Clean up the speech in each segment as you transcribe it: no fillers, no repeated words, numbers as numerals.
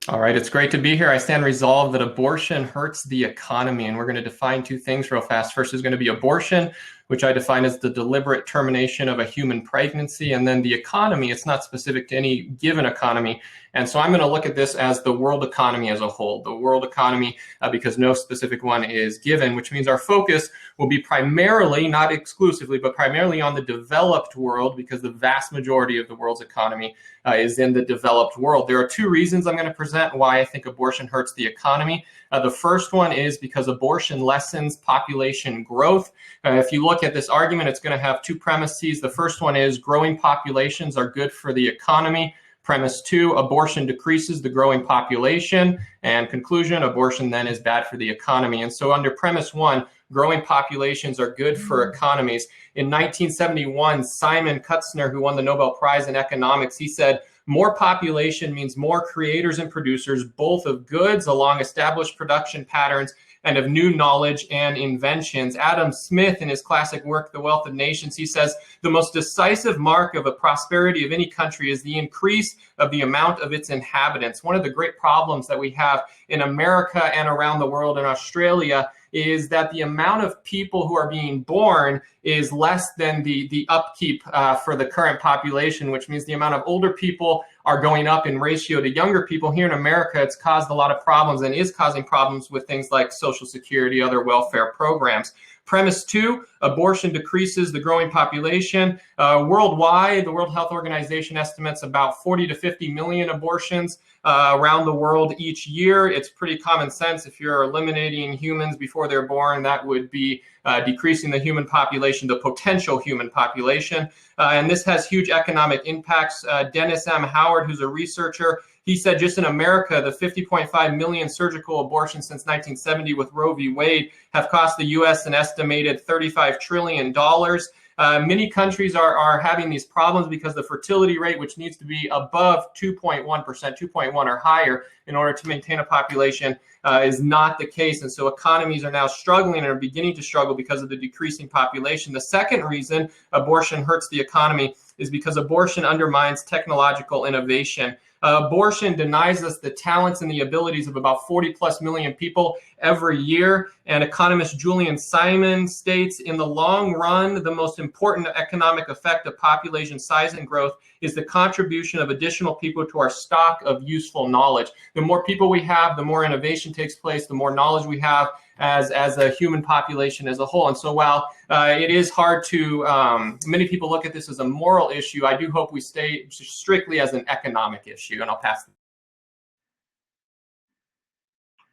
All right, it's great to be here. I stand resolved that abortion hurts the economy, and we're going to define two things real fast. First is going to be abortion, which I define as the deliberate termination of a human pregnancy, and then the economy. It's not specific to any given economy. And so I'm going to look at this as the world economy as a whole, the world economy, because no specific one is given, which means our focus will be primarily, not exclusively, but primarily on the developed world, because the vast majority of the world's economy is in the developed world. There are two reasons I'm going to present why I think abortion hurts the economy. The first one is because abortion lessens population growth. If you look at this argument, it's going to have two premises. The first one is growing populations are good for the economy. Premise two, abortion decreases the growing population. And conclusion, abortion then is bad for the economy. And so under premise one, growing populations are good for economies. In 1971, Simon Kutzner, who won the Nobel Prize in economics, he said, more population means more creators and producers, both of goods along established production patterns and of new knowledge and inventions. Adam Smith, in his classic work, The Wealth of Nations, he says, the most decisive mark of a prosperity of any country is the increase of the amount of its inhabitants. One of the great problems that we have in America and around the world, in Australia, is that the amount of people who are being born is less than the upkeep for the current population, which means the amount of older people are going up in ratio to younger people. Here in America, it's caused a lot of problems and is causing problems with things like Social Security, other welfare programs. Premise two, abortion decreases the growing population. Worldwide, the World Health Organization estimates about 40 to 50 million abortions around the world each year. It's pretty common sense. If you're eliminating humans before they're born, that would be decreasing the human population, the potential human population. And this has huge economic impacts. Dennis M. Howard, who's a researcher, he said just in America, the 50.5 million surgical abortions since 1970 with Roe v. Wade have cost the U.S. an estimated $35 trillion. Many countries are having these problems because the fertility rate, which needs to be above 2.1%, 2.1 or higher in order to maintain a population, is not the case. And so economies are now struggling and are beginning to struggle because of the decreasing population. The second reason abortion hurts the economy is because abortion undermines technological innovation. Abortion denies us the talents and the abilities of about 40 plus million people every year. And economist Julian Simon states, in the long run, the most important economic effect of population size and growth is the contribution of additional people to our stock of useful knowledge. The more people we have, the more innovation takes place, the more knowledge we have as a human population as a whole. And so while it is hard to, many people look at this as a moral issue, I do hope we stay strictly as an economic issue. And I'll pass.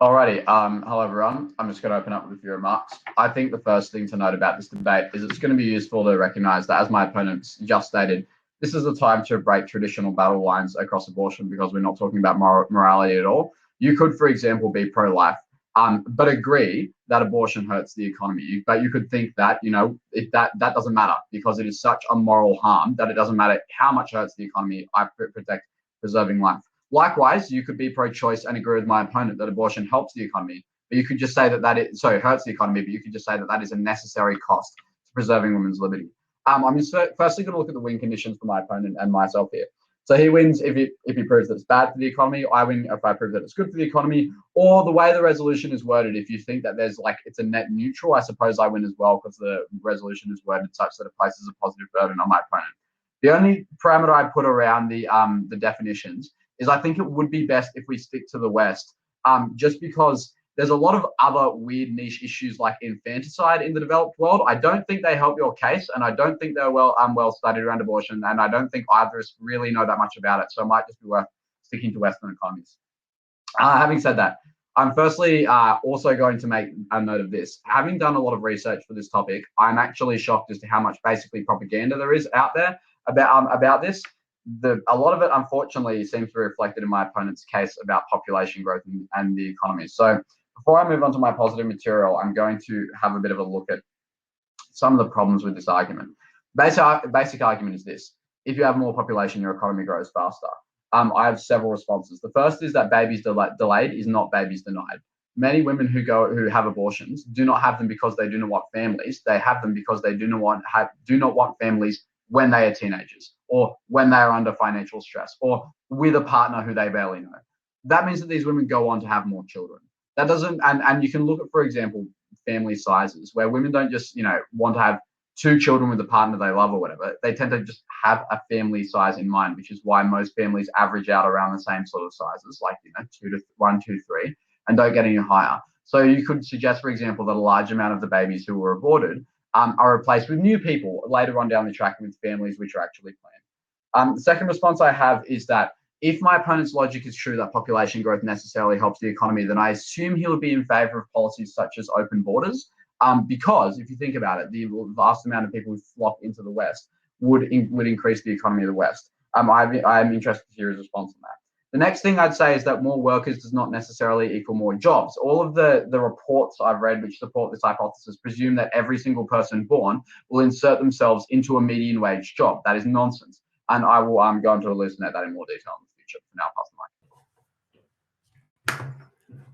Alrighty, hello everyone. I'm just going to open up with a few remarks. I think the first thing to note about this debate is it's going to be useful to recognize that, as my opponents just stated, this is the time to break traditional battle lines across abortion because we're not talking about morality at all. You could, for example, be pro-life, but agree that abortion hurts the economy. But you could think that, that doesn't matter because it is such a moral harm that it doesn't matter how much it hurts the economy. I protect preserving life. Likewise, you could be pro-choice and agree with my opponent that abortion helps the economy, but you could just say that it hurts the economy, but you could just say that that is a necessary cost to preserving women's liberty. I'm firstly going to look at the win conditions for my opponent and myself here. So he wins if he proves that it's bad for the economy. I win if I prove that it's good for the economy, or the way the resolution is worded. If you think that it's a net neutral, I suppose I win as well because the resolution is worded such that it places a positive burden on my opponent. The only parameter I put around the definitions is I think it would be best if we stick to the West, just because there's a lot of other weird niche issues like infanticide in the developed world. I don't think they help your case, and I don't think they're well studied around abortion, and I don't think either of us really know that much about it. So it might just be worth sticking to Western economies. Having said that, I'm firstly also going to make a note of this. Having done a lot of research for this topic, I'm actually shocked as to how much basically propaganda there is out there about this. A lot of it, unfortunately, seems to be reflected in my opponent's case about population growth and the economy. So before I move on to my positive material, I'm going to have a bit of a look at some of the problems with this argument. Basic argument is this: if you have more population, your economy grows faster. I have several responses. The first is that babies delayed is not babies denied. Many women who have abortions do not have them because they do not want families. They have them because they do not want families when they are teenagers, or when they are under financial stress, or with a partner who they barely know. that means that these women go on to have more children. That doesn't, and you can look at, for example, family sizes where women don't just, want to have 2 children with a partner they love or whatever. They tend to just have a family size in mind, which is why most families average out around the same sort of sizes, like 1, 2, 3, and don't get any higher. So you could suggest, for example, that a large amount of the babies who were aborted are replaced with new people later on down the track with families which are actually planned. The second response I have is that if my opponent's logic is true that population growth necessarily helps the economy, then I assume he would be in favor of policies such as open borders. Because if you think about it, the vast amount of people who flock into the West would increase the economy of the West. I'm interested to hear his response on that. The next thing I'd say is that more workers does not necessarily equal more jobs. All of the reports I've read which support this hypothesis presume that every single person born will insert themselves into a median wage job. That is nonsense. And I will go on to elucidate that in more detail in the future. For now, pass the mic.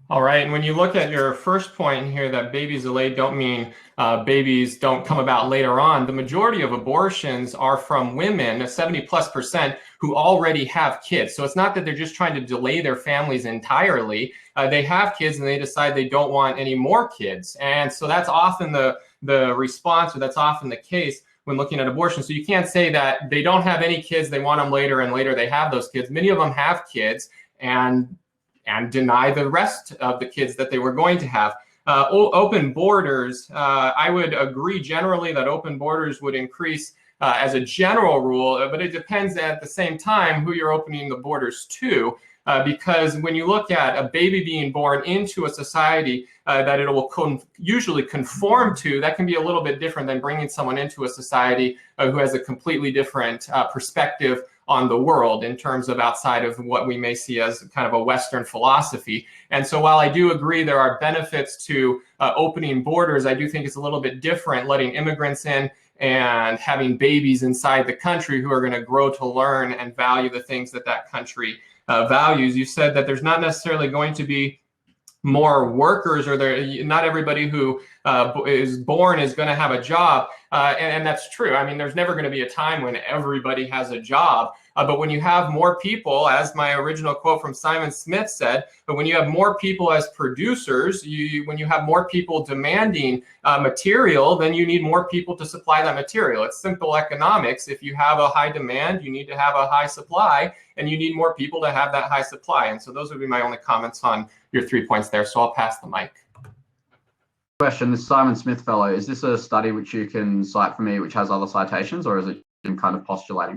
All right, and when you look at your first point here that babies delayed don't mean babies don't come about later on, the majority of abortions are from women, 70+%, who already have kids. So it's not that they're just trying to delay their families entirely. They have kids and they decide they don't want any more kids. And so that's often the response, or that's often the case when looking at abortion. So you can't say that they don't have any kids, they want them later, and later they have those kids. Many of them have kids and deny the rest of the kids that they were going to have. Open borders, I would agree generally that open borders would increase as a general rule, but it depends at the same time who you're opening the borders to. Because when you look at a baby being born into a society that it will usually conform to, that can be a little bit different than bringing someone into a society who has a completely different perspective on the world in terms of outside of what we may see as kind of a Western philosophy. And so while I do agree there are benefits to opening borders, I do think it's a little bit different letting immigrants in and having babies inside the country who are going to grow to learn and value the things that that country values. You said that there's not necessarily going to be more workers, or not everybody who is born is going to have a job. And that's true. I mean, there's never going to be a time when everybody has a job. But when you have more people, as my original quote from Simon Smith said, but when you have more people as producers, when you have more people demanding material, then you need more people to supply that material. It's simple economics. If you have a high demand, you need to have a high supply, and you need more people to have that high supply. And so those would be my only comments on your 3 points there. So I'll pass the mic. Question, this Simon Smith fellow, is this a study which you can cite for me which has other citations, or is it kind of postulating?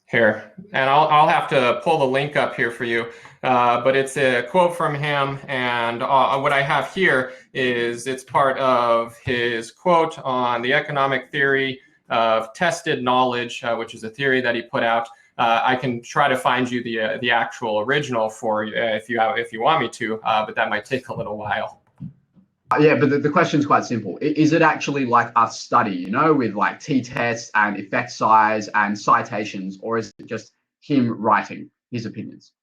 Here, and I'll have to pull the link up here for you, but it's a quote from him, and what I have here is it's part of his quote on the economic theory of tested knowledge, which is a theory that he put out. I can try to find you the actual original for you if you want me to, but that might take a little while. Yeah, but the question is quite simple. Is it actually like a study, with like t-tests and effect size and citations, or is it just him writing his opinions?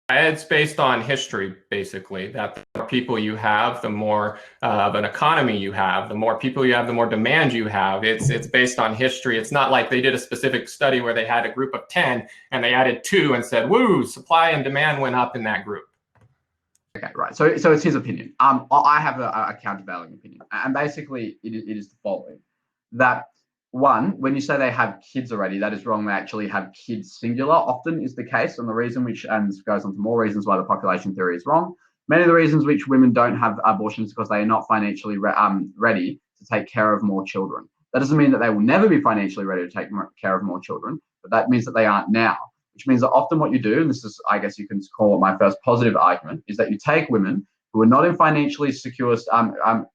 It's based on history, basically, that the more people you have, the more of an economy you have. The more people you have, the more demand you have. It's based on history. It's not like they did a specific study where they had a group of 10 and they added 2 and said, woo, supply and demand went up in that group. Okay, right. So it's his opinion. I have a countervailing opinion, and basically it is the following: that one, when you say they have kids already, that is wrong. They actually have kids singular. Often is the case, and the reason which, and this goes on to more reasons why the population theory is wrong. Many of the reasons which women don't have abortions because they are not financially ready to take care of more children. That doesn't mean that they will never be financially ready to take care of more children, but that means that they aren't now. Which means that often what you do, and this is, I guess you can call it my first positive argument, is that you take women who are not in financially secure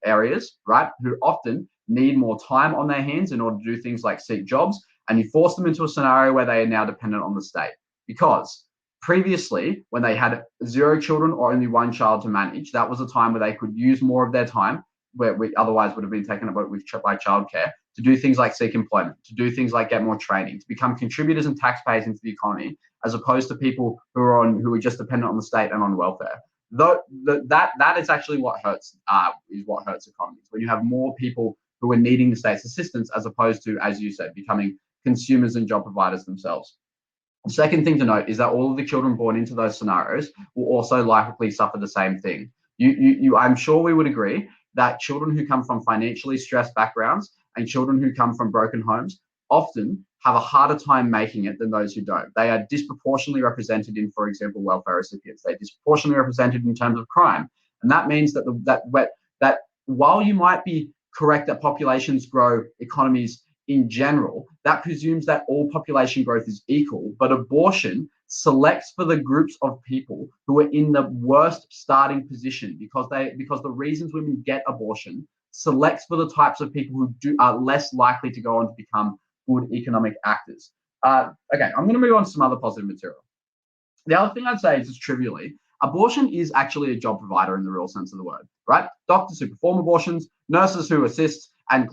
areas, right, who often need more time on their hands in order to do things like seek jobs, and you force them into a scenario where they are now dependent on the state. Because previously, when they had 0 children or only 1 child to manage, that was a time where they could use more of their time, where we otherwise would have been taken up by childcare, to do things like seek employment, to do things like get more training, to become contributors and taxpayers into the economy, as opposed to people who are just dependent on the state and on welfare. That is actually what hurts economies, when you have more people who are needing the state's assistance, as opposed to, as you said, becoming consumers and job providers themselves. The second thing to note is that all of the children born into those scenarios will also likely suffer the same thing. I'm sure we would agree that children who come from financially stressed backgrounds and children who come from broken homes often have a harder time making it than those who don't. They are disproportionately represented in, for example, welfare recipients. They're disproportionately represented in terms of crime. And that means that while you might be correct that populations grow economies in general, that presumes that all population growth is equal, but abortion selects for the groups of people who are in the worst starting position because the reasons women get abortion selects for the types of people who are less likely to go on to become good economic actors. Okay, I'm going to move on to some other positive material. The other thing I'd say is just trivially, abortion is actually a job provider in the real sense of the word, right? Doctors who perform abortions, nurses who assist, and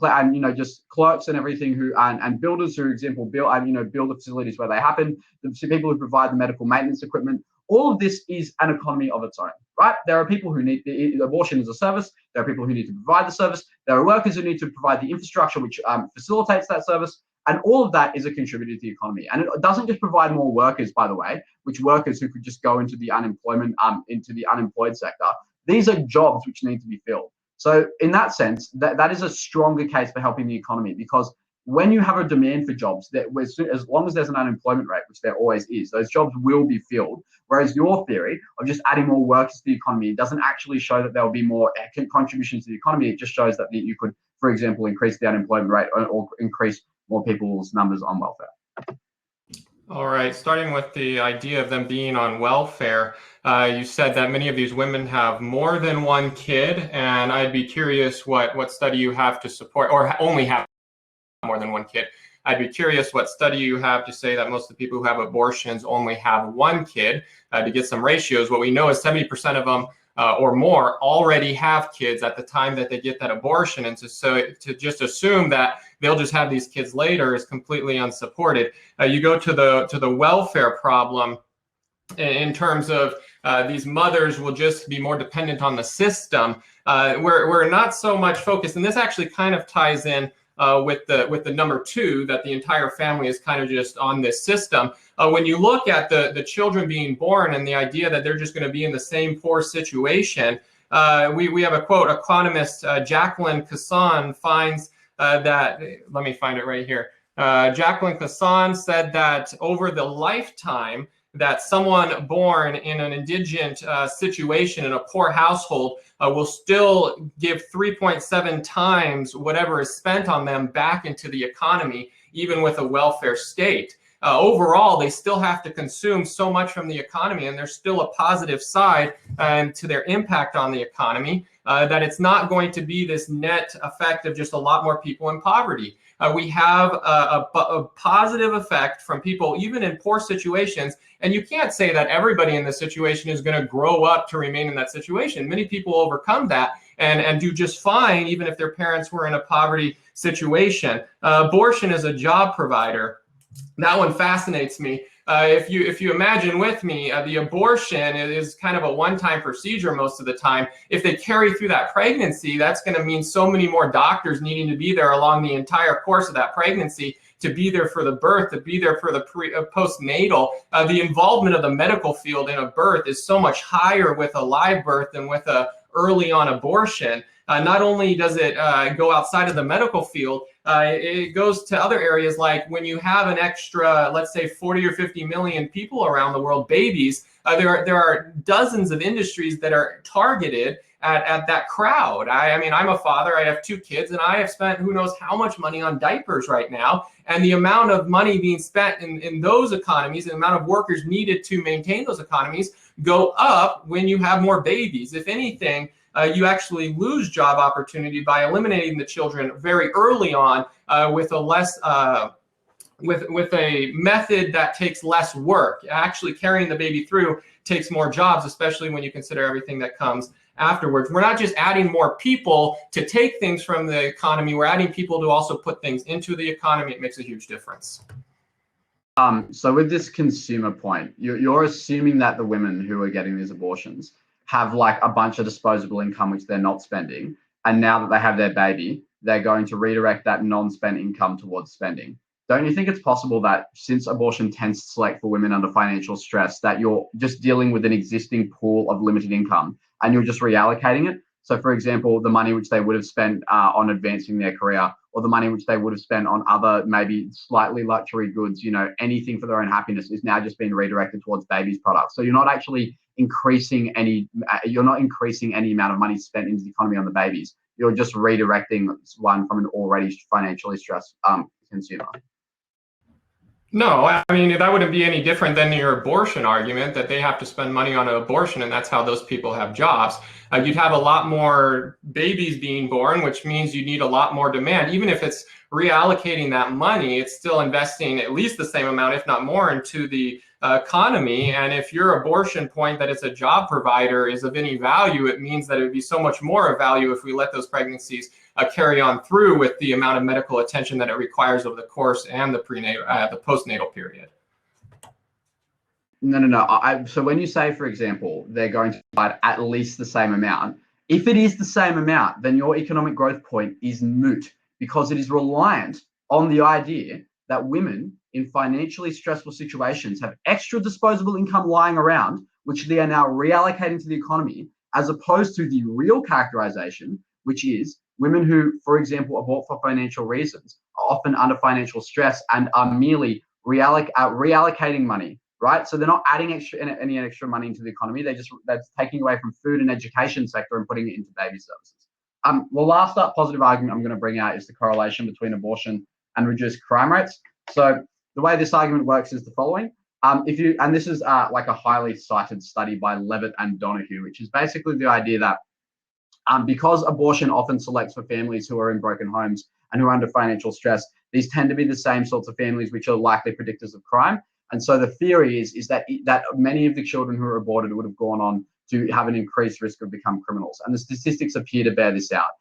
just clerks and everything and builders who, for example, build the facilities where they happen, the people who provide the medical maintenance equipment. All of this is an economy of its own, right? There are people who need abortion as a service. There are people who need to provide the service. There are workers who need to provide the infrastructure which facilitates that service. And all of that is a contributor to the economy. And it doesn't just provide more workers, by the way, which workers who could just go into the unemployed sector. These are jobs which need to be filled. So in that sense, that is a stronger case for helping the economy, because when you have a demand for jobs, as long as there's an unemployment rate, which there always is, those jobs will be filled. Whereas your theory of just adding more workers to the economy doesn't actually show that there will be more contributions to the economy. It just shows that you could, for example, increase the unemployment rate or increase more people's numbers on welfare. All right, starting with the idea of them being on welfare, you said that many of these women have more than one kid, and I'd be curious what study you have to support, or only have more than one kid. I'd be curious what study you have to say that most of the people who have abortions only have one kid, to get some ratios. What we know is 70% of them or more already have kids at the time that they get that abortion, and to just assume that they'll just have these kids later is completely unsupported. You go to the welfare problem in terms of these mothers will just be more dependent on the system. We're not so much focused, and this actually kind of ties in with the number two, that the entire family is kind of just on this system. When you look at the children being born and the idea that they're just going to be in the same poor situation, we have a quote. Economist Jacqueline Casson finds that, let me find it right here. Jacqueline Casson said that over the lifetime that someone born in an indigent situation in a poor household will still give 3.7 times whatever is spent on them back into the economy, even with a welfare state. Overall, they still have to consume so much from the economy, and there's still a positive side to their impact on the economy, that it's not going to be this net effect of just a lot more people in poverty. We have a positive effect from people even in poor situations, and you can't say that everybody in this situation is going to grow up to remain in that situation. Many people overcome that and do just fine, even if their parents were in a poverty situation. Abortion is a job provider. That one fascinates me. If you imagine with me, the abortion is kind of a one-time procedure most of the time. If they carry through that pregnancy, that's going to mean so many more doctors needing to be there along the entire course of that pregnancy, to be there for the birth, to be there for the postnatal. The involvement of the medical field in a birth is so much higher with a live birth than with a early on abortion. Not only does it go outside of the medical field, it goes to other areas, like when you have an extra, let's say 40 or 50 million people around the world, babies, there are dozens of industries that are targeted at that crowd. I mean, I'm a father, I have 2 kids, and I have spent who knows how much money on diapers right now. And the amount of money being spent in those economies, and the amount of workers needed to maintain those economies, go up when you have more babies. If anything, you actually lose job opportunity by eliminating the children very early on with a less with a method that takes less work. Actually carrying the baby through takes more jobs, especially when you consider everything that comes afterwards. We're not just adding more people to take things from the economy, we're adding people to also put things into the economy. It makes a huge difference. So with this consumer point, you're assuming that the women who are getting these abortions have like a bunch of disposable income which they're not spending, and now that they have their baby, they're going to redirect that non-spent income towards spending. don't you think it's possible that since abortion tends to select for women under financial stress, that you're just dealing with an existing pool of limited income and you're just reallocating it? So, for example, the money which they would have spent on advancing their career, or the money which they would have spent on other maybe slightly luxury goods, anything for their own happiness, is now just being redirected towards babies products. So you're not actually increasing any amount of money spent into the economy on the babies. You're just redirecting one from an already financially stressed consumer. No, I mean, that wouldn't be any different than your abortion argument that they have to spend money on an abortion and that's how those people have jobs. You'd have a lot more babies being born, which means you need a lot more demand. Even if it's reallocating that money, it's still investing at least the same amount, if not more, into the economy. And if your abortion point that it's a job provider is of any value, it means that it would be so much more of value if we let those pregnancies carry on through with the amount of medical attention that it requires over the course and the postnatal period. No. So when you say, for example, they're going to provide at least the same amount, if it is the same amount, then your economic growth point is moot, because it is reliant on the idea that women in financially stressful situations have extra disposable income lying around, which they are now reallocating to the economy, as opposed to the real characterization, which is women who, for example, abort for financial reasons, are often under financial stress and are merely reallocating money, right? So they're not adding any extra money into the economy. That's taking away from food and education sector and putting it into baby services. The last positive argument I'm going to bring out is the correlation between abortion and reduced crime rates. So the way this argument works is the following. This is like a highly cited study by Levitt and Donahue, which is basically the idea that because abortion often selects for families who are in broken homes and who are under financial stress, these tend to be the same sorts of families which are likely predictors of crime. And so the theory is that many of the children who are aborted would have gone on to have an increased risk of become criminals. And the statistics appear to bear this out.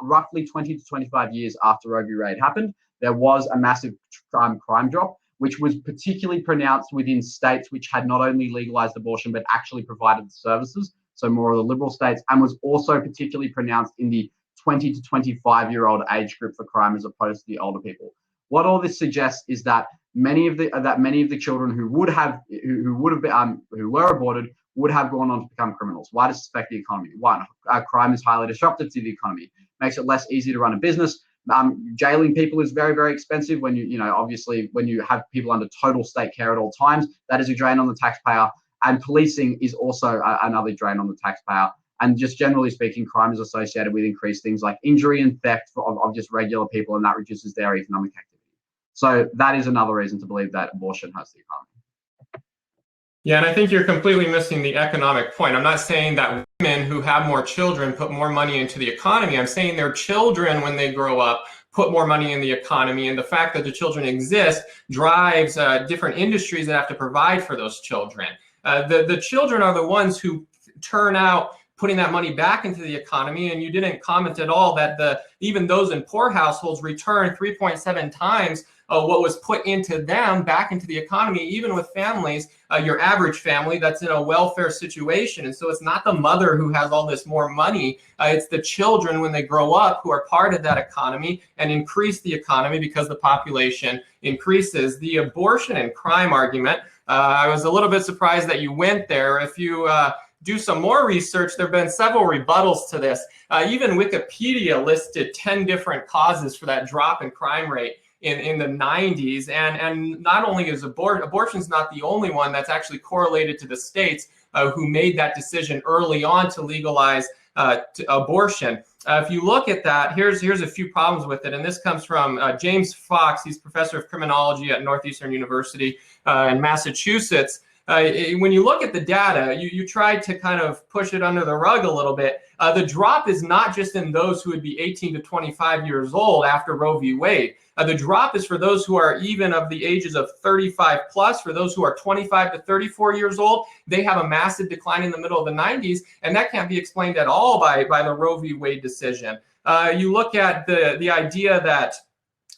Roughly 20 to 25 years after Roe v. Wade happened, there was a massive crime drop, which was particularly pronounced within states which had not only legalized abortion, but actually provided the services. So more of the liberal states, and was also particularly pronounced in the 20 to 25-year-old age group for crime, as opposed to the older people. What all this suggests is that many of the children who were aborted would have gone on to become criminals. Why does this affect the economy? One, crime is highly disruptive to the economy, makes it less easy to run a business. Jailing people is very, very expensive. When obviously when you have people under total state care at all times, that is a drain on the taxpayer. And policing is also another drain on the taxpayer. And just generally speaking, crime is associated with increased things like injury and theft of just regular people, and that reduces their economic activity. So that is another reason to believe that abortion hurts the economy. Yeah, and I think you're completely missing the economic point. I'm not saying that women who have more children put more money into the economy. I'm saying their children, when they grow up, put more money in the economy, and the fact that the children exist drives different industries that have to provide for those children. The children are the ones who turn out putting that money back into the economy, and you didn't comment at all that even those in poor households return 3.7 times what was put into them back into the economy, even with families, your average family that's in a welfare situation. And so it's not the mother who has all this more money, it's the children when they grow up who are part of that economy and increase the economy because the population increases. The abortion and crime argument, I was a little bit surprised that you went there. If you do some more research, there have been several rebuttals to this. Even Wikipedia listed 10 different causes for that drop in crime rate in the 90s. And not only is abortion's not the only one that's actually correlated to the states who made that decision early on to legalize abortion. If you look at that, here's a few problems with it. And this comes from James Fox. He's professor of criminology at Northeastern University in Massachusetts. When you look at the data, you tried to kind of push it under the rug a little bit. The drop is not just in those who would be 18 to 25 years old after Roe v. Wade. The drop is for those who are even of the ages of 35 plus. For those who are 25 to 34 years old, they have a massive decline in the middle of the 90s, and that can't be explained at all by the Roe v. Wade decision. You look at the idea that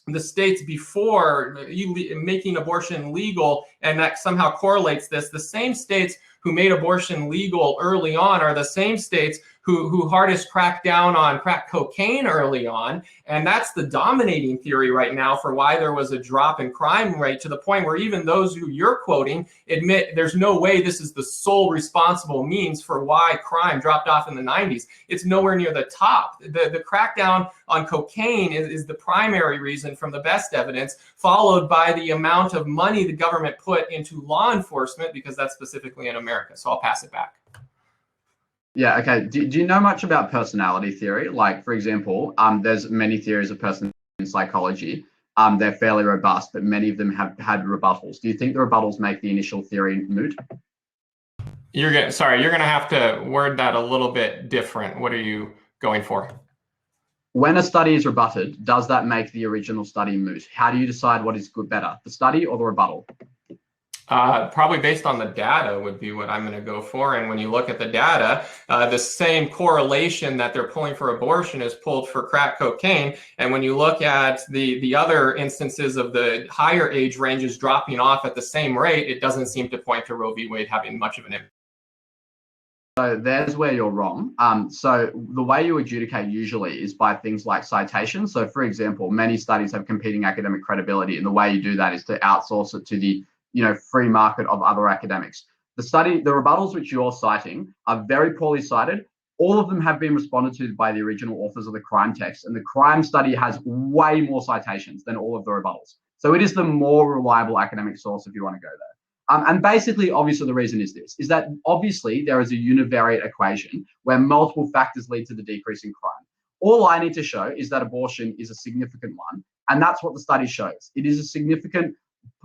the states before making abortion legal, and that somehow correlates this, the same states who made abortion legal early on are the same states who hardest cracked down on crack cocaine early on. And that's the dominating theory right now for why there was a drop in crime rate, to the point where even those who you're quoting admit there's no way this is the sole responsible means for why crime dropped off in the 90s. It's nowhere near the top. The crackdown on cocaine is the primary reason from the best evidence, followed by the amount of money the government put into law enforcement, because that's specifically in America. So I'll pass it back. Yeah, okay. Do you know much about personality theory? Like, for example, there's many theories of personality in psychology. They're fairly robust, but many of them have had rebuttals. Do you think the rebuttals make the initial theory moot? You're going to have to word that a little bit different. What are you going for? When a study is rebutted, does that make the original study moot? How do you decide what is better, the study or the rebuttal? Probably based on the data would be what I'm going to go for. And when you look at the data, the same correlation that they're pulling for abortion is pulled for crack cocaine. And when you look at the other instances of the higher age ranges dropping off at the same rate, it doesn't seem to point to Roe v. Wade having much of an impact. So there's where you're wrong. So the way you adjudicate usually is by things like citations. So for example, many studies have competing academic credibility, and the way you do that is to outsource it to the free market of other academics. The rebuttals which you're citing are very poorly cited. All of them have been responded to by the original authors of the crime text, and the crime study has way more citations than all of the rebuttals. So it is the more reliable academic source if you want to go there. And basically, obviously, the reason is this, is that obviously there is a univariate equation where multiple factors lead to the decrease in crime. All I need to show is that abortion is a significant one, and that's what the study shows. It is a significant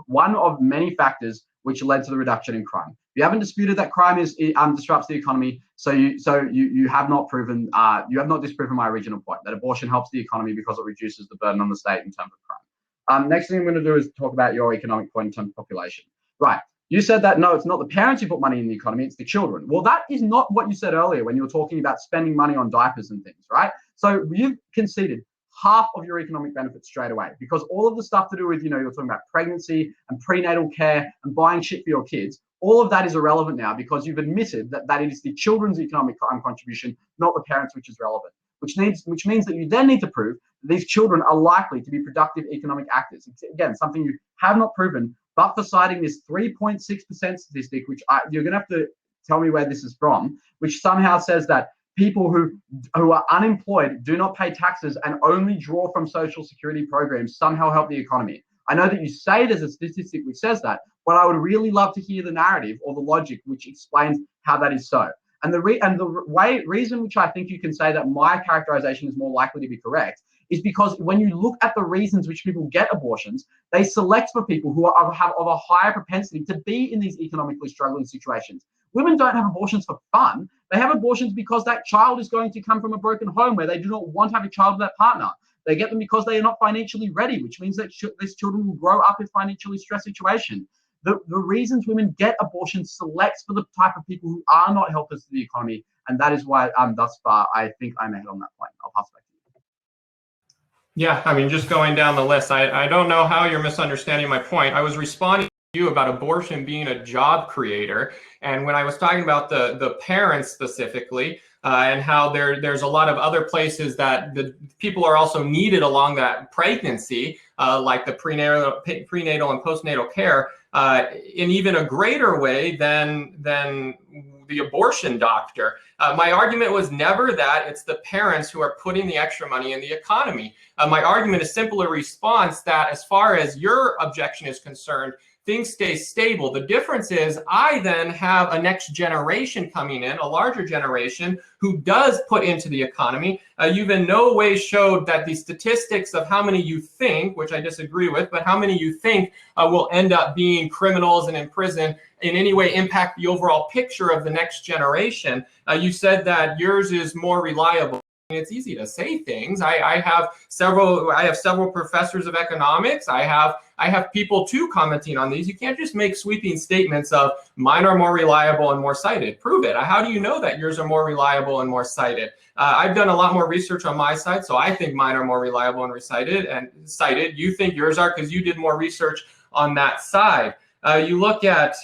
one of many factors which led to the reduction in crime. You haven't disputed that crime disrupts the economy, so you have not disproven my original point that abortion helps the economy because it reduces the burden on the state in terms of crime. Next thing I'm going to do is talk about your economic point in terms of population. Right. You said that, no, it's not the parents who put money in the economy, it's the children. Well, that is not what you said earlier when you were talking about spending money on diapers and things, right? So you've conceded half of your economic benefits straight away, because all of the stuff to do with, you're talking about pregnancy and prenatal care and buying shit for your kids, all of that is irrelevant now because you've admitted that it is the children's economic contribution, not the parents, which is relevant, which means that you then need to prove that these children are likely to be productive economic actors. It's, again, something you have not proven, but for citing this 3.6% statistic, which you're going to have to tell me where this is from, which somehow says that people who are unemployed, do not pay taxes, and only draw from social security programs somehow help the economy. I know that you say there's a statistic which says that, but I would really love to hear the narrative or the logic which explains how that is so. And the reason which I think you can say that my characterization is more likely to be correct is because when you look at the reasons which people get abortions, they select for people who have a higher propensity to be in these economically struggling situations. Women don't have abortions for fun. They have abortions because that child is going to come from a broken home where they do not want to have a child with that partner. They get them because they are not financially ready, which means that these children will grow up in a financially stressed situation. The reasons women get abortions selects for the type of people who are not helpers to the economy, and that is why thus far I think I'm ahead on that point. I'll pass it back to you. Yeah, I mean, just going down the list, I don't know how you're misunderstanding my point. I was responding to you about abortion being a job creator, and when I was talking about the parents specifically, and how there's a lot of other places that the people are also needed along that pregnancy, like the prenatal and postnatal care, in even a greater way than the abortion doctor. My argument was never that it's the parents who are putting the extra money in the economy. My argument is simply a response that as far as your objection is concerned, things stay stable. The difference is I then have a next generation coming in, a larger generation, who does put into the economy. You've in no way showed that the statistics of how many you think, which I disagree with, but how many you think will end up being criminals and in prison in any way impact the overall picture of the next generation. You said that yours is more reliable. It's easy to say things. I have several professors of economics. I have people too commenting on these. You can't just make sweeping statements of mine are more reliable and more cited. Prove it. How do you know that yours are more reliable and more cited? I've done a lot more research on my side, so I think mine are more reliable and cited. You think yours are because you did more research on that side. You look at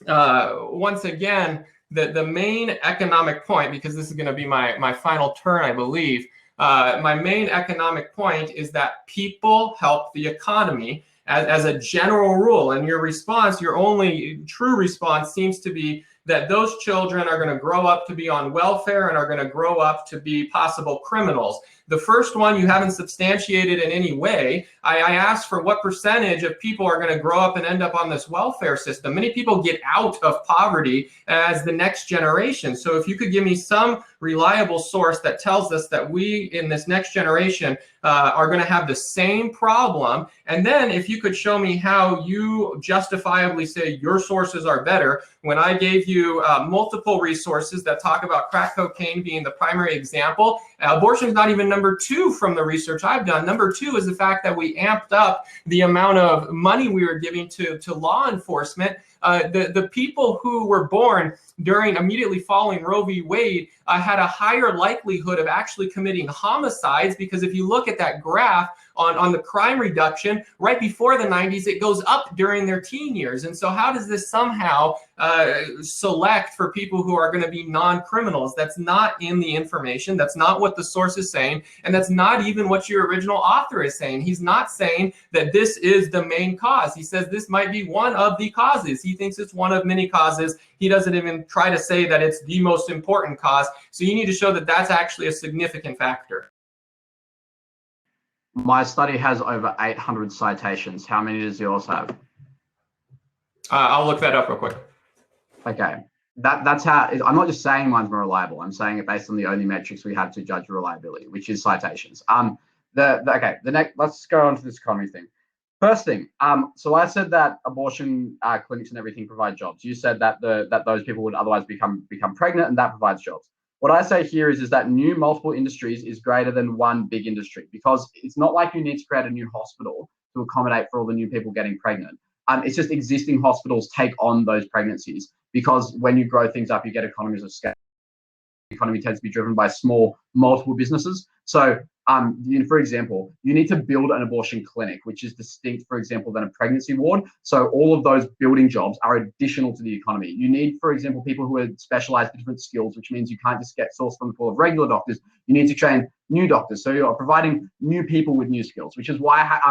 once again, the main economic point, because this is going to be my final turn, I believe, my main economic point is that people help the economy as a general rule. And your response, your only true response, seems to be that those children are going to grow up to be on welfare and are going to grow up to be possible criminals. The first one you haven't substantiated in any way. I asked for what percentage of people are going to grow up and end up on this welfare system. Many people get out of poverty as the next generation. So if you could give me some reliable source that tells us that we in this next generation are going to have the same problem, and then if you could show me how you justifiably say your sources are better when I gave you multiple resources that talk about crack cocaine being the primary example. Abortion is not even number 2 from the research I've done. Number 2 is the fact that we amped up the amount of money we were giving to law enforcement. The people who were born during immediately following Roe v. Wade had a higher likelihood of actually committing homicides, because if you look at that graph on the crime reduction, right before the 90s, it goes up during their teen years. And so how does this somehow select for people who are going to be non-criminals? That's not in the information. That's not what the source is saying. And that's not even what your original author is saying. He's not saying that this is the main cause. He says this might be one of the causes. He thinks it's one of many causes. He doesn't even try to say that it's the most important cause. So you need to show that that's actually a significant factor. My study has over 800 citations. How many does yours have? I'll look that up real quick. Okay. That's how, I'm not just saying mine's more reliable. I'm saying it based on the only metrics we have to judge reliability, which is citations. Let's go on to this economy thing. First thing, so I said that abortion clinics and everything provide jobs. You said that those people would otherwise become pregnant, and that provides jobs. What I say here is that new multiple industries is greater than one big industry, because it's not like you need to create a new hospital to accommodate for all the new people getting pregnant. It's just existing hospitals take on those pregnancies, because when you grow things up, you get economies of scale. The economy tends to be driven by small multiple businesses. So for example, you need to build an abortion clinic, which is distinct, for example, than a pregnancy ward. So all of those building jobs are additional to the economy. You need, for example, people who are specialized in different skills, which means you can't just get sourced from the pool of regular doctors. You need to train new doctors. So you're providing new people with new skills, which is why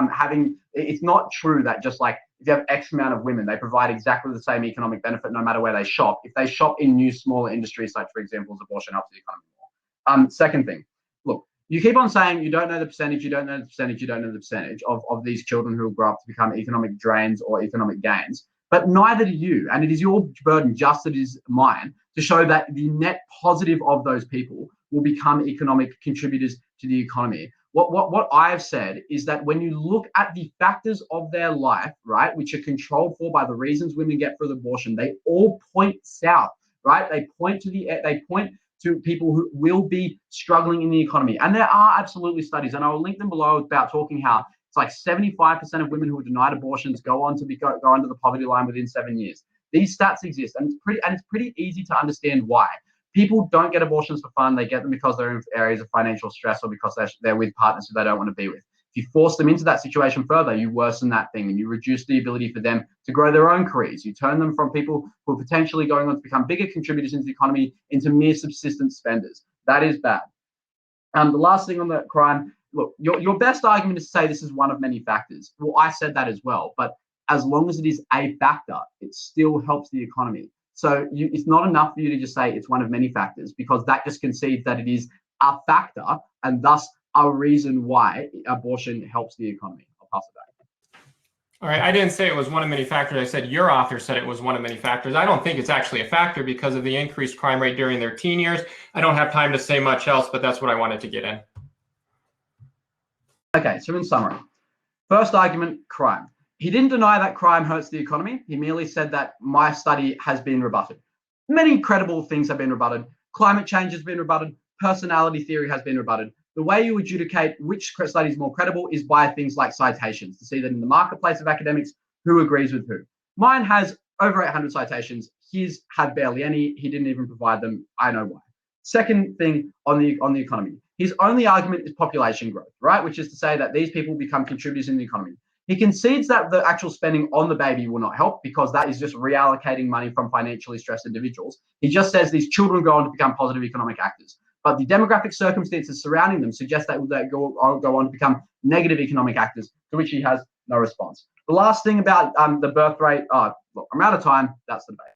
it's not true that just like if you have X amount of women, they provide exactly the same economic benefit no matter where they shop. If they shop in new, smaller industries, like, for example, abortion helps the economy more. Second thing, look, you keep on saying you don't know the percentage, you don't know the percentage, you don't know the percentage of these children who will grow up to become economic drains or economic gains, but neither do you. And it is your burden, just as it is mine, to show that the net positive of those people will become economic contributors to the economy. What I've said is that when you look at the factors of their life, right, which are controlled for by the reasons women get for the abortion, they all point south, right? They point to people who will be struggling in the economy. And there are absolutely studies, and I will link them below, about talking how it's like 75% of women who are denied abortions go on to go under the poverty line within 7 years. These stats exist, and it's pretty easy to understand why. People don't get abortions for fun. They get them because they're in areas of financial stress, or because they're with partners who they don't want to be with. If you force them into that situation further, you worsen that thing, and you reduce the ability for them to grow their own careers. You turn them from people who are potentially going on to become bigger contributors into the economy into mere subsistence spenders. That is bad. The last thing on the crime, look, your best argument is to say this is one of many factors. Well, I said that as well, but as long as it is a factor, it still helps the economy. So it's not enough for you to just say it's one of many factors, because that just concedes that it is a factor, and thus a reason why abortion helps the economy. I'll pass it back. All right, I didn't say it was one of many factors. I said your author said it was one of many factors. I don't think it's actually a factor because of the increased crime rate during their teen years. I don't have time to say much else, but that's what I wanted to get in. Okay, so in summary, first argument, crime. He didn't deny that crime hurts the economy. He merely said that my study has been rebutted. Many credible things have been rebutted. Climate change has been rebutted. Personality theory has been rebutted. The way you adjudicate which study is more credible is by things like citations, to see that in the marketplace of academics, who agrees with who. Mine has over 800 citations. His had barely any. He didn't even provide them. I know why. Second thing on the economy. His only argument is population growth, right? Which is to say that these people become contributors in the economy. He concedes that the actual spending on the baby will not help because that is just reallocating money from financially stressed individuals. He just says these children go on to become positive economic actors. But the demographic circumstances surrounding them suggest that they go on to become negative economic actors, to which he has no response. The last thing about the birth rate, look, I'm out of time. That's the debate.